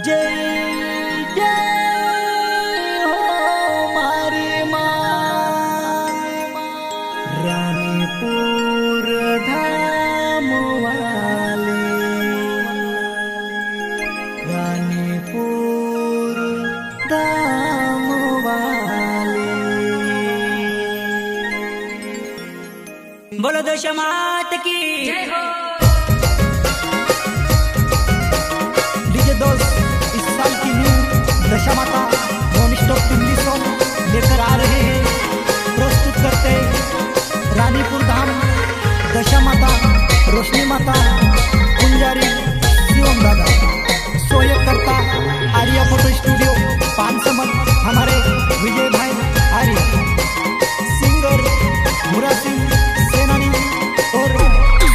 जय जय हो मारी माँ रानीपुर धाम वाली, रानीपुर धाम वाली। बोलो दशा मात की जय हो। डीजे दोस्त इस साल की न्यू दशा माता नॉन स्टॉप हिंदी सॉन्ग लेकर आ रहे हैं। प्रस्तुत करते रानीपुर धाम दशा माता, रोशनी माता, कुंजारी शिवम दादा। सोयक करता आर्या फोटो स्टूडियो पानसमत हमारे विजय भाई आर्य, सिंगर मुरा सिंह सेनानी और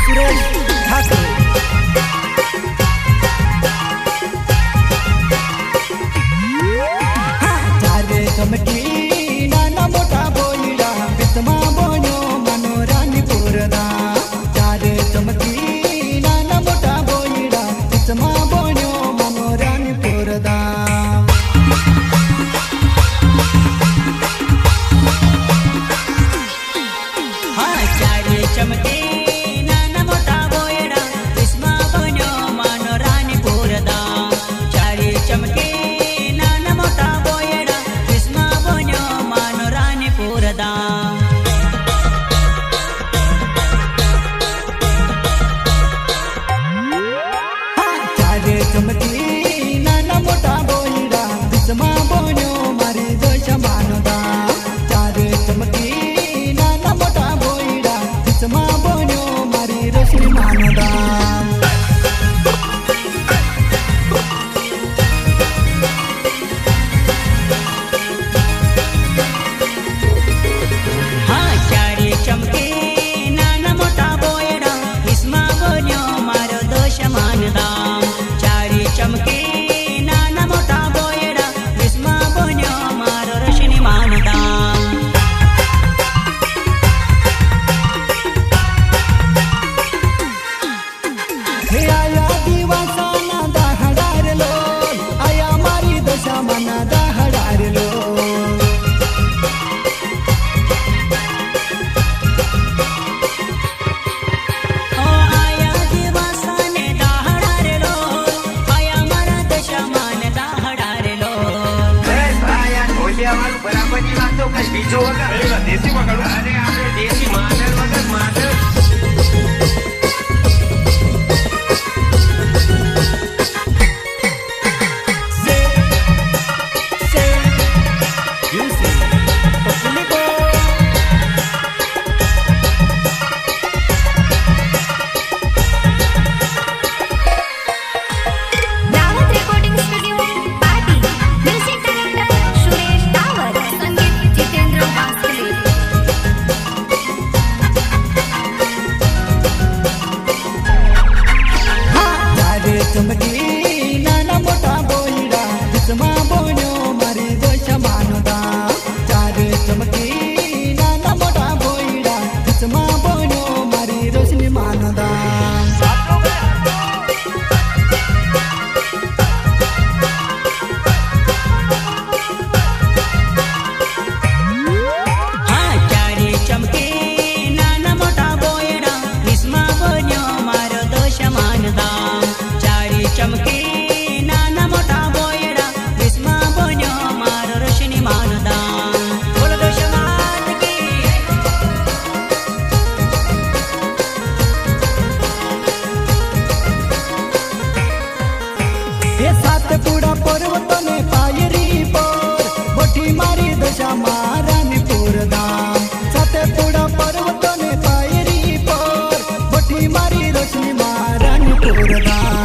सुरेश ठाकुर। चमकी नाना मोटा बोईड़ा पितमा बोन्यो मनो रानीपुर धाम। चारे चमकी नाना मोटा बोईड़ा पितमा बोन्यो मनो रानीपुर धाम। हाँ चारे चमकी नाना मोटा बोईड़ा पितमा बोन्यो मनो रानीपुर धाम। चारे चमकी चमकी नाना मोटा बोईड़ा पितमा बोन्यो मारी दशा मानदा। चारे चमकी नाना मोटा बोईड़ा पितमा बोन्यो मारी रोशनी मानदा। हाँ चारे चमकी नाना मोटा बोईड़ा पितमा बोन्यो मारो दशा मानदा। चमके नाना मोटा बोईड़ा विस्मा बोन्यो मारो रोशनी मानदा। हे आया दिवसा ना दाहडार लो, आया मारी दशा मना दाहडार लो। बीजो वगैरह देसी पकड़ो। अरे आपने देसी मादर वगैरह मादर चमकी नाना मोटा बोईड़ा पितमा बोन्यो मारी दशा मानदा। चारे चमकी नाना मोटा बोईड़ा पितमा बोन्यो मारी रोशनी मानदा। हाँ चारे चमकी नाना मोटा बोईड़ा पितमा बोन्यो मारो दशा मानदा। चमकी नाना मोटा बोईड़ा विस्मा बोन्यो मारो रोशनी मानदा। बोलो दशा मात की। ये सात पूरा पर्वत ने पायरी पर बोठी मारी दशा रानीपुर धाम। सात पूरा पर्वत ने पायरी पर बोठी मारी रोशनी रानीपुर धाम।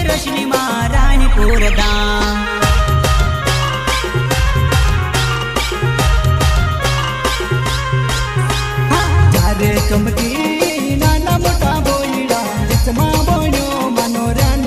रोशनी रानीपुर धाम। चारे चमकी नाना मोटा बोईड़ा पितमा बोन्यो मनो रानी।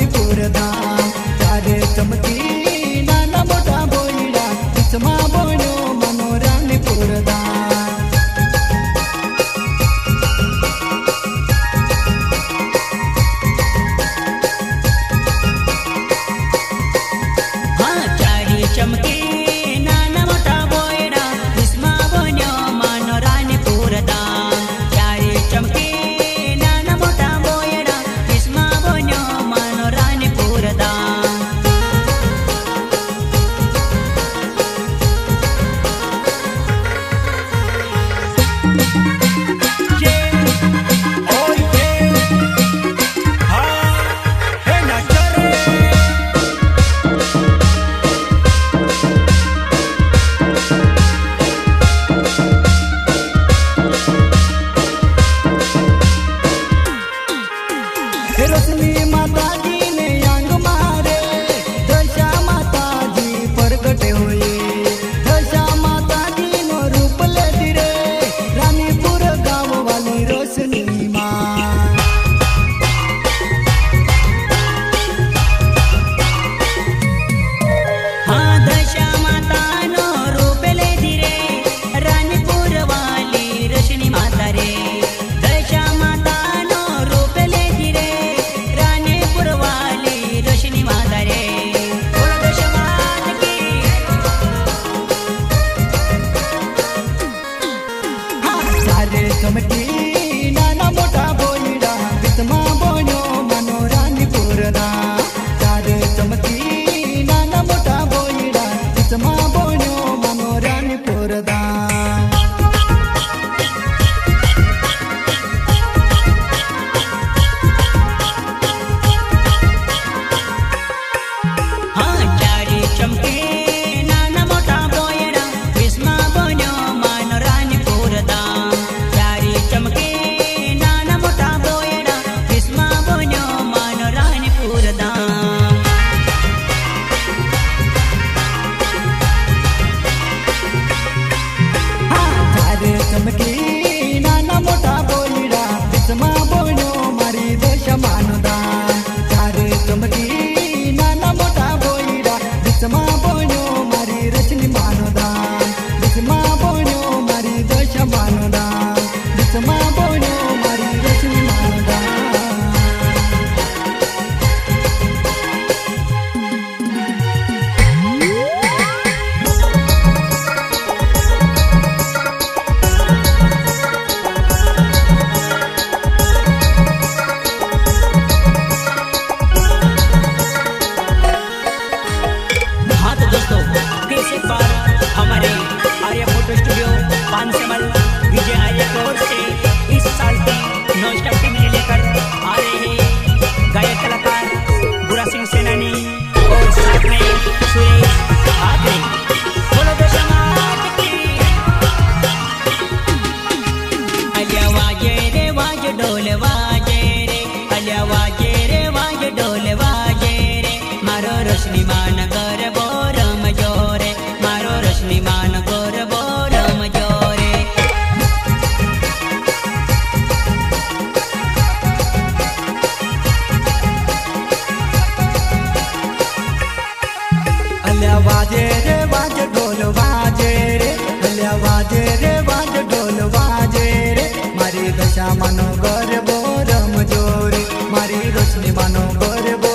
દશા માનો ગરબો રમજો રે મારી રોશની માનો ગરબો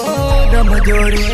રમજો રે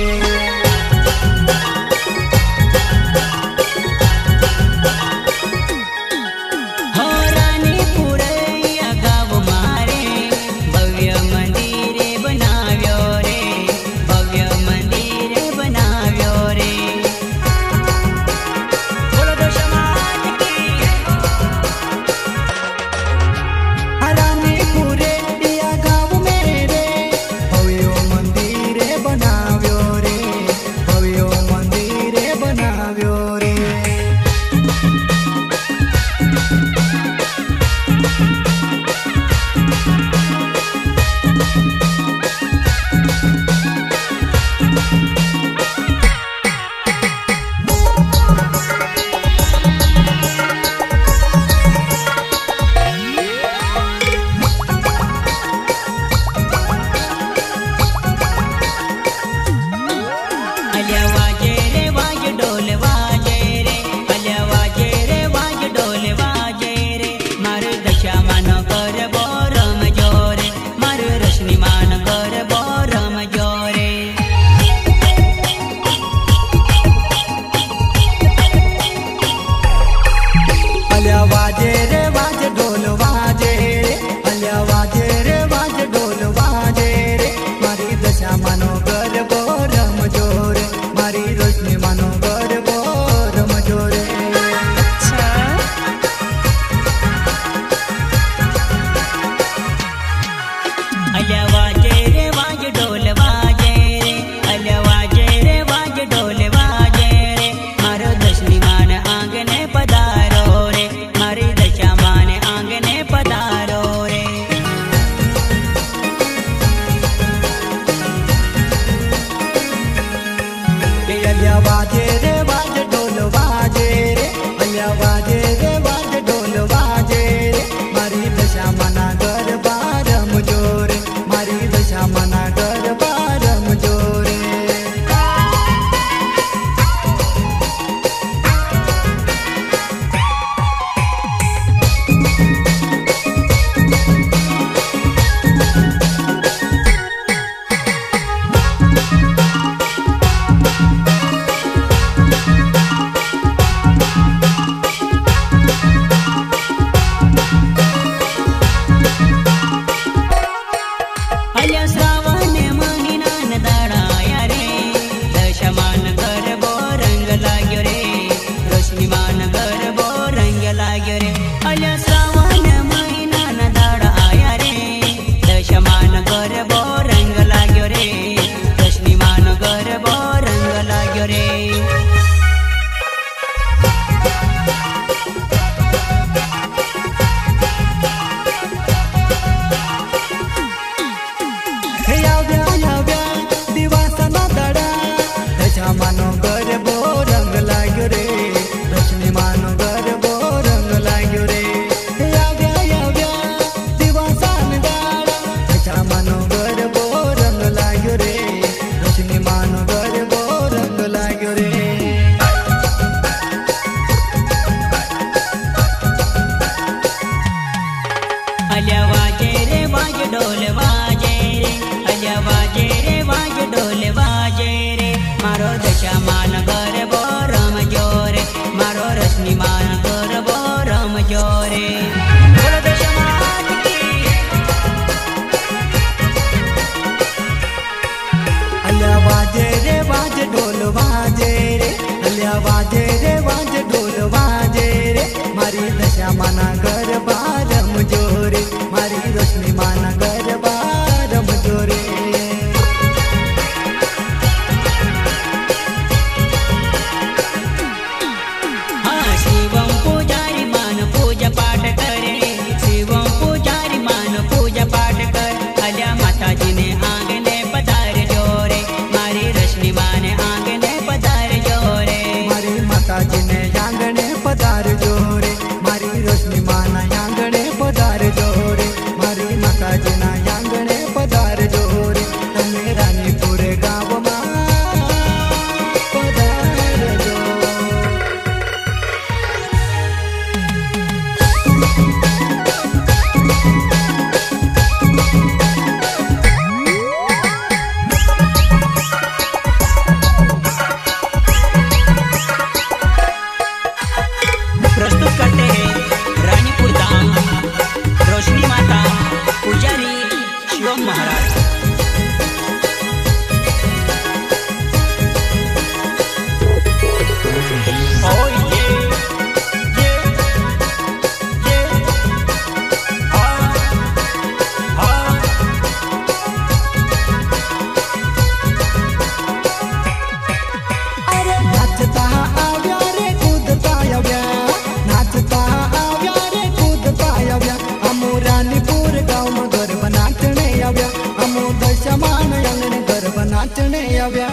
नाचने आव्या।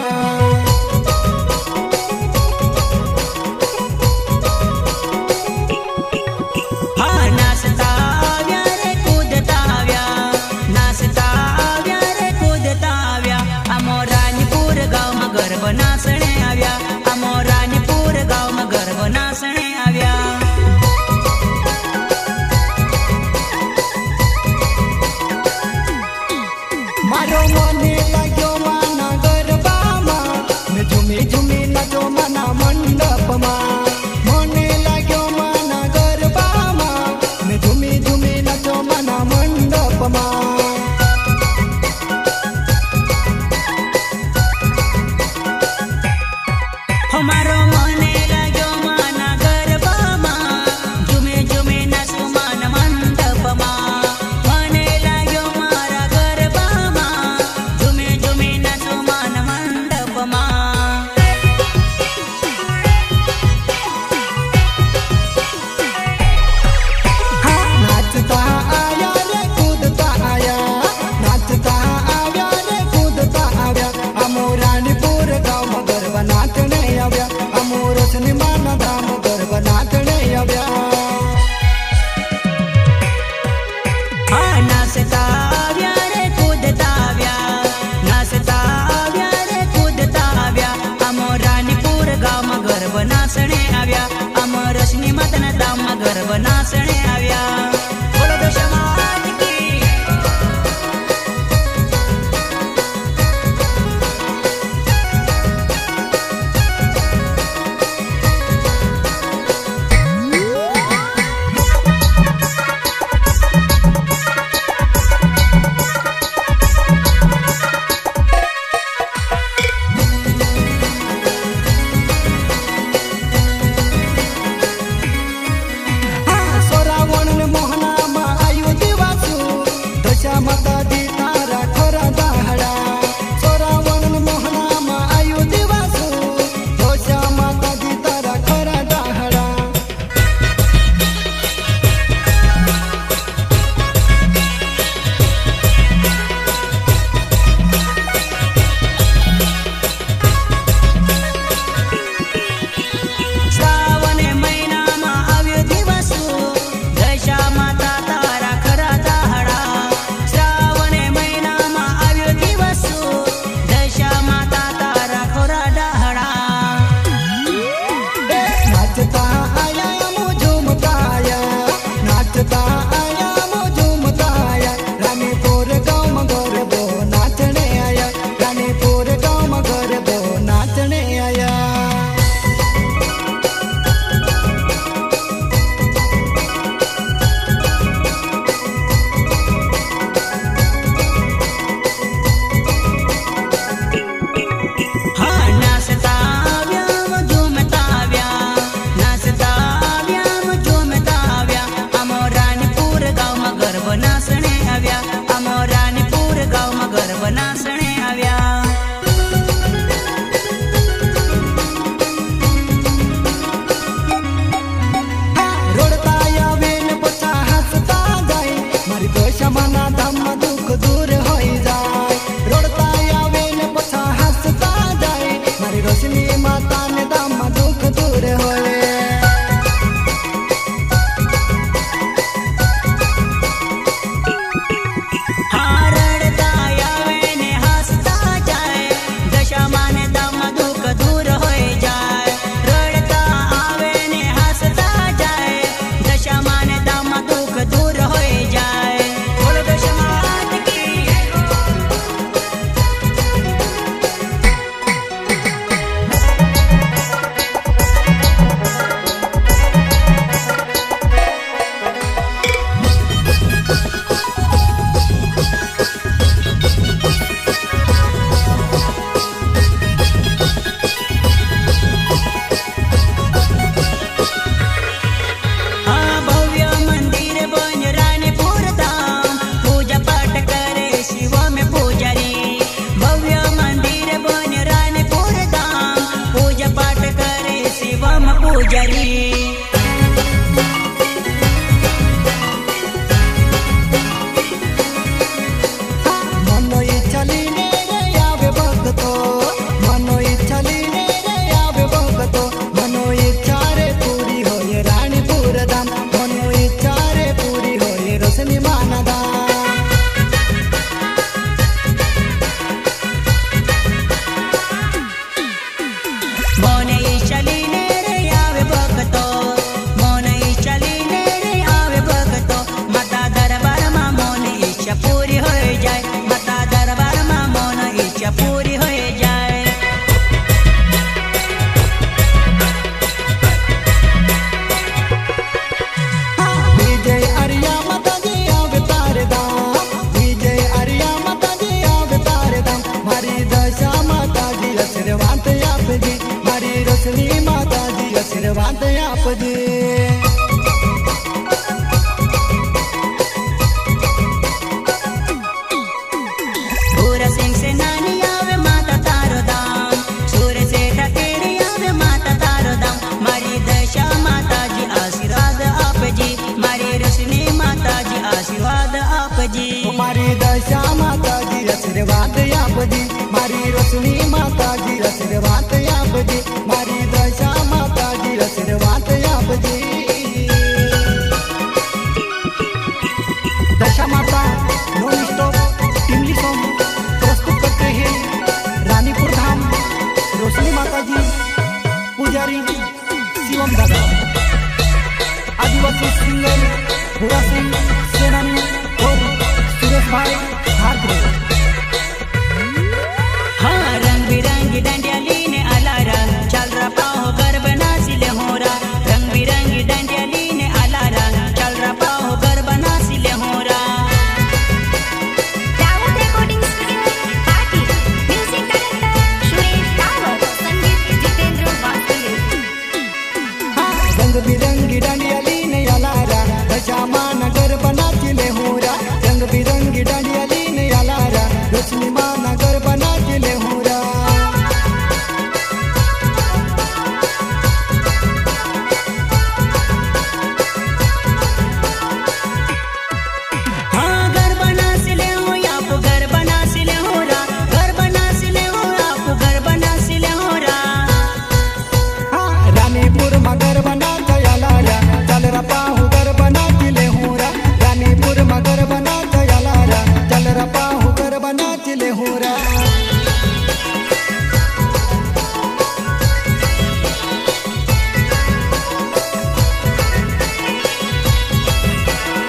नाचणे आव्या अमो रानीपुर गाव में गर्व नाचणे आव्या। मारो मने लाग्यो माना गरबामा मैं झूमी झूमी नाचो माना मंडपमा। मने लाग्यो माना गरबामा मैं झूमी झूमी नाचो माना मंडपमा। हमारो मने लाग्यो माना गरबामा झूमे झूमे नाचो माना मंडपमा। मने लाग्यो मारा गरबामा झूमे झूमे नाचो माना मंडपमा। नाचता आया रे कूदता आया, नाचता आव्या रे कूदता आव्या। अमो रानीपुर गाव में गरबा नाचणे आव्या। अमो रोशनी माना धाम गरबा नाचणे आव्या। नाचता आव्या रे कूदता आव्या, नाचता आव्या रे कूदता आव्या। अमो रानीपुर गाव में गरबा नाचणे आव्या। अमो रोशनी माताना धाम में गरबा नाचणे आव्या। बोलो दशा मात की। सोरावण ने मोहना मा आयु दिवासु दशा माता दी तारा खोरा दाहड़ा। सोरावण ने मोहना मा आयु दिवासु दशा माता दी तारा खोरा दाहड़ा। श्रावण महिना मा आव्यो दिवसो दशा माता तारा खरा दाहड़ा। श्रावण महिना मा आव्यो दिवसो दशा माता तारा खरा दाहड़ा। नाचता आया मो झूमता आया, नाचता आया मो झूमता आया। रानीपुर गाँव में गरबो नाचने आया, रानीपुर गाँव में गरबो नाचने आया। नाचता आव्या व झूमता आव्या, नाचता आव्या व झूमता आव्या। अमो रानीपुर गाव में गरबा नाचणे आव्या। अमो रानीपुर गाव में गरबा नाचणे आव्या। रोडता यावे न पछा हसता जाय, मारी दशा माना धाम दुख दूर होई जाय। रोडता यावे न पछा हसता जाय, मारी रोशनी माता ने धाम दुख दूर होए। रडता यावे ने हसता जाय, दशा माने धाम दुख दूर होई जाय। रडता आवे ने हसता जाय, दशा माने धाम दुख दूर होई जाय। बोलो दशा आशीर्वाद आपजे सूर्य सिंह से नानी आवे माता तारो दाम सूर्य से ढकेरी आवे माता तारो दाम मारी दशा माता जी आशीर्वाद आपजी मारी रोशनी माता जी आशीर्वाद आपजी मारी दशा माता जी आशीर्वाद आपजी मारी रोशनी माता जी आशीर्वाद आपजी मारी दशा माता जी आशीर्वाद आपजी दशा माता नॉन स्टॉप टिमली सॉन्ग प्रस्तुत करते हैं रानीपुर धाम रोशनी माता जी पुजारी शिवम दादा आदिवासी सिंगर भूरा सिंह सेनानी और सुरेश भाई हाथरे हाँ रंग बिरंगी डांडिया लीने अलारा चल रहा पाओ गर्भ नासिले होरा रंग बिरंगी डांडिया लीने अलारा चल रहा पाओ गर्भ नासिले होरा Dawood recording studio party music director Suresh Rawat संगीत जितेंद्र वासुदेव रंग बिरंगी डांडिया लीने अलारा दशामा नगर बनाचिले होरा रंग बिरंगी डांडिया लीने अलारा रोशनी माँ नगर बनाचिले होरा हाँ गर्भ नासिले हो आप गर्भ नासिले होरा गर्भ नासिले हो आप गर्भ नासिले होरा रानीपुर मगर बना चलारा चल रपा हूँ घर बना चिले होरा रानीपुर मगर बना चलारा चल रपा हूँ घर बना चिले होरा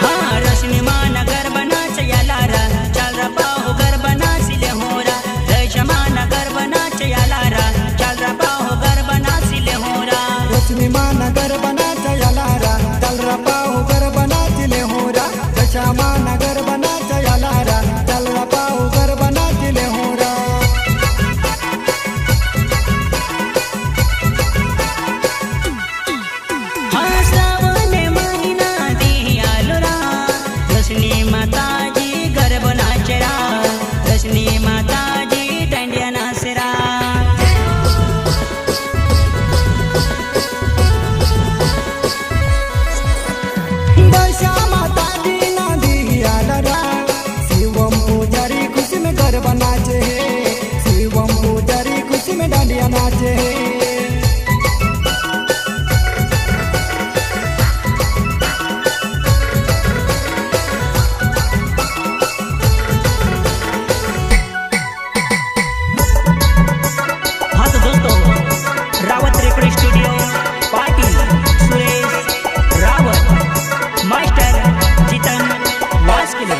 हाँ रोशनी माँ नगर बना चयालारा चल रहा पाओ गर्भ नासिले होरा दशमा नगर बना चयालारा चल रहा पाओ गर्भ नासिले होरा रोशनी माँ नगर बना चलारा चल रपा हूँ घर बना चिले होरा दशामा नगर बना चलारा चल रपा हूँ घर बना चिले होरा हाँ श्रावण महिना दियालुरा रोशनी माता जी गर्भ नाचरा रोशनी माता जी डांडिया नाचरा दशा माता जी ना दियालरा शिवम पुजारी खुशी में घर बनाचे शिवम पुजारी खुशी में डांडिया नाचे हाँ तो दोस्तों Rawat recording studio party Suresh Rawat master Jitan वास्किले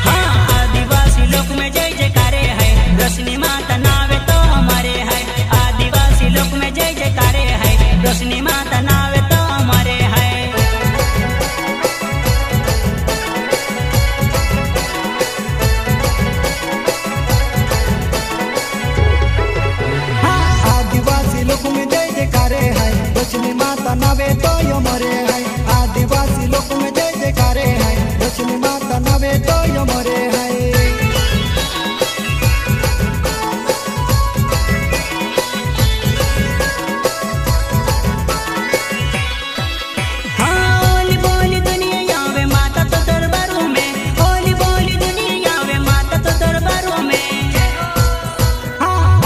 हाँ आदिवासी लोक में जय जयकारे है रोशनी माता नावे तो हमारे है आदिवासी लोक में जय जयकारे है रोशनी माता नावे तो हमारे है आदिवासी लोक में जय जयकारे है रोशनी माता नावे तो यो मरे है आदिवासी लोक में जय जयकारे है रोशनी माता नावे तो यो मरे है हाँ ओली बोली दुनिया आवे माता तो दरबारों में ओली बोली दुनिया आवे माता तो दरबारों में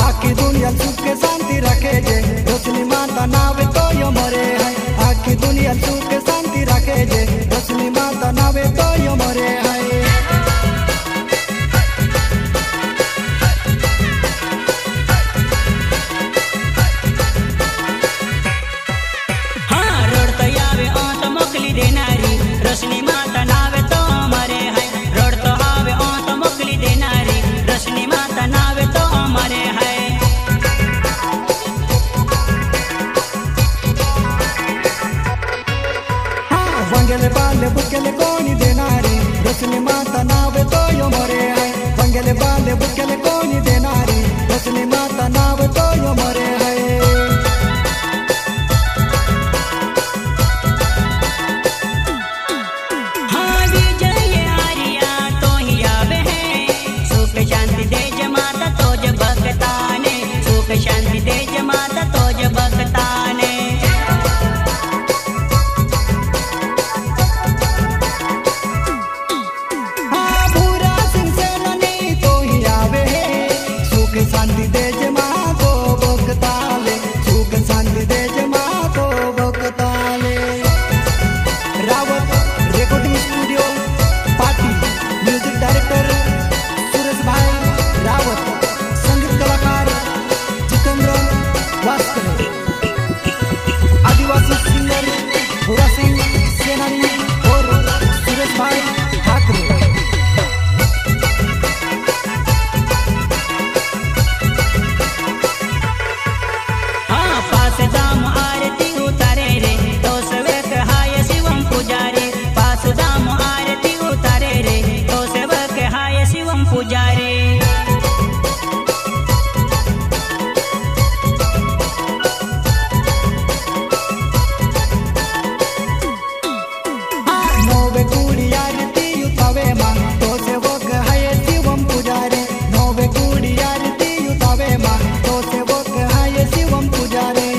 आखी दुनिया सुख के शांति रखे जे रोशनी माता नावे तो यो मरे है आखी दुनिया सुख के शांति रखे जे रोशनी माता नावे तो यो मरे है हाँ रोड तो आवे तो मोकली देनारी रोशनी माता नावे तो हमारे है रोड तो आवे तो मोकली देनारी रोशनी माता नावे तो हमारे है वंगेले बाले बुकेले कोणी देणारे रोशनी माता नावे तो यो मरे है वंगेले भुक्याले बाले भुक्याले कोणी देणारी रसनी माता नाव तो मरे है हाँ विजय आर्या तो ही आवे है सुख शांति दे जमाता तो ज भक्ताने सुख शांति दे जमाता तो ज भक्ताने हाँ भूरा सिंह सेनानी तो ही आवे है सुख शांति दे जमा तो भक्ताले सुख शांति दे जमा तो भक्ताले रावत रेकॉर्डिंग स्टूडियो पाटी म्यूजिक डायरेक्टर सुरेश भाई रावत संगीत कलाकार जितेंद्र वास्कर आदिवासी सिंगर भूरा सिंह सेनानी और सुरेश भाई ठाकरे हाँ पास दाम आरती उतारे रे तो सेवक हाय शिवम पुजारी पास दाम आरती उतारे रे तो सेवक हाय शिवम पुजारी नोवे कुड़ी आरती उतावे मां तो सेवक हाय शिवम पुजारी नोवे कुड़ी आरती उतावे मां तो सेवक हाय शिवम पुजारी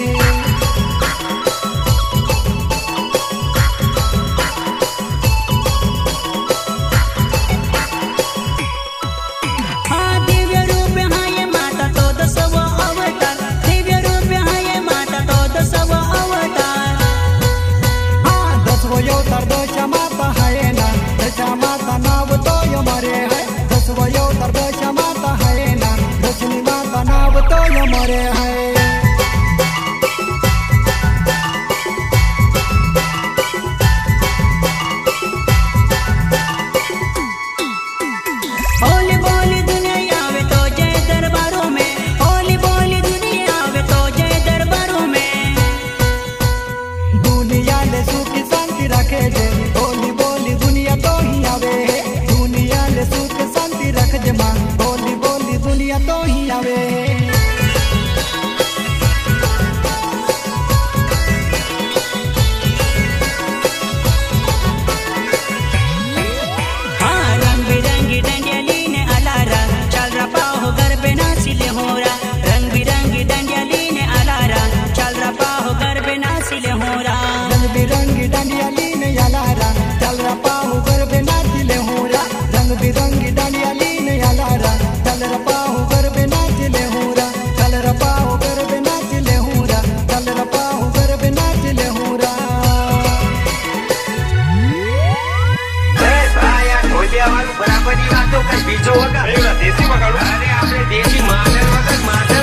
हाँ दिव्य रूप हाय माता तो दसव अवतार दिव्य रूप हाय माता तो दसव अवतार हाँ दसवो अवतार दशा माता हाय ना दशा माता नाव तो मरे है दसवो अवतार दशा माता हाय ना दशनी माता नाव तो मरे है होली बोली दुनिया आवे तो जय दरबारों में होली बोली दुनिया आवे तो जय दरबारों में दुनिया ले सुख शांति रखे जे बोली बोली दुनिया तो ही आवे है दुनिया ले सुख शांति रख जे मां बोली बोली दुनिया तो ही आवे है हाँ रंग बिरंगी डंडिया लीने अलारा चल रहा पाहो घर पे नासिले होरा रंग बिरंगी डंडिया लीने अलारा चल रहा पाहो घर पे नासिले होरा रंग बिरंगी डांडिया लीने यालारा चल रहा पाहु गरबे नाचिले होरा रंग बिरंगी डांडिया लीने यालारा चल रहा पाहु गरबे नाचिले होरा चल रहा पाहु गरबे नाचिले होरा चल रहा पाहु गरबे नाचिले होरा બસ ભાઈ આ ઢોલિયા વાળું બરાબરની વાતો કઈ બીજો વગર દેશી વગાડું અરે આપણે દેશી માદર વગર માદર